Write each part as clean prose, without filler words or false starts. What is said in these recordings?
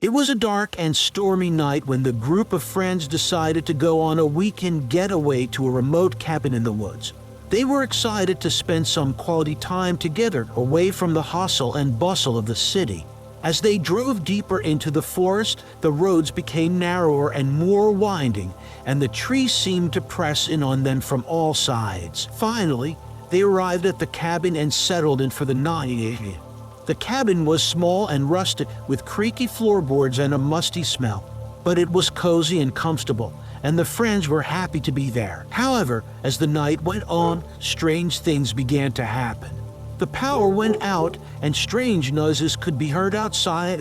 It was a dark and stormy night when the group of friends decided to go on a weekend getaway to a remote cabin in the woods. They were excited to spend some quality time together away from the hustle and bustle of the city. As they drove deeper into the forest, the roads became narrower and more winding, and the trees seemed to press in on them from all sides. Finally, they arrived at the cabin and settled in for the night. The cabin was small and rusted, with creaky floorboards and a musty smell, but it was cozy and comfortable, and the friends were happy to be there. However, as the night went on, strange things began to happen. The power went out, and strange noises could be heard outside.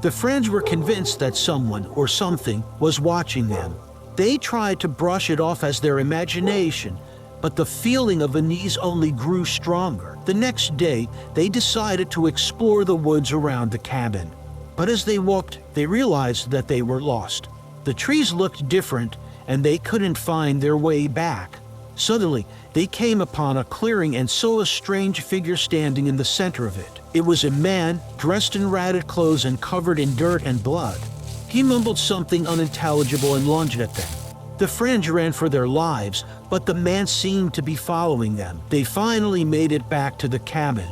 The friends were convinced that someone or something was watching them. They tried to brush it off as their imagination, but the feeling of unease only grew stronger. The next day, they decided to explore the woods around the cabin. But as they walked, they realized that they were lost. The trees looked different, and they couldn't find their way back. Suddenly, they came upon a clearing and saw a strange figure standing in the center of it. It was a man, dressed in ragged clothes and covered in dirt and blood. He mumbled something unintelligible and lunged at them. The friends ran for their lives, but the man seemed to be following them. They finally made it back to the cabin,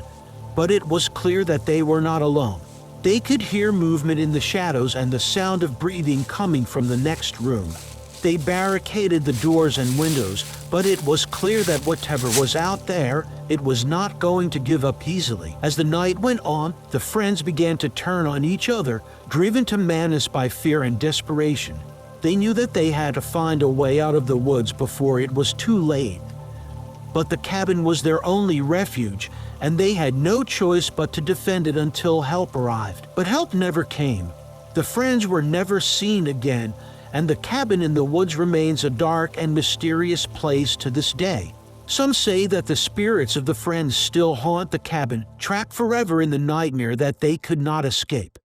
but it was clear that they were not alone. They could hear movement in the shadows and the sound of breathing coming from the next room. They barricaded the doors and windows, but it was clear that whatever was out there, it was not going to give up easily. As the night went on, the friends began to turn on each other, driven to madness by fear and desperation. They knew that they had to find a way out of the woods before it was too late. But the cabin was their only refuge, and they had no choice but to defend it until help arrived. But help never came. The friends were never seen again, and the cabin in the woods remains a dark and mysterious place to this day. Some say that the spirits of the friends still haunt the cabin, trapped forever in the nightmare that they could not escape.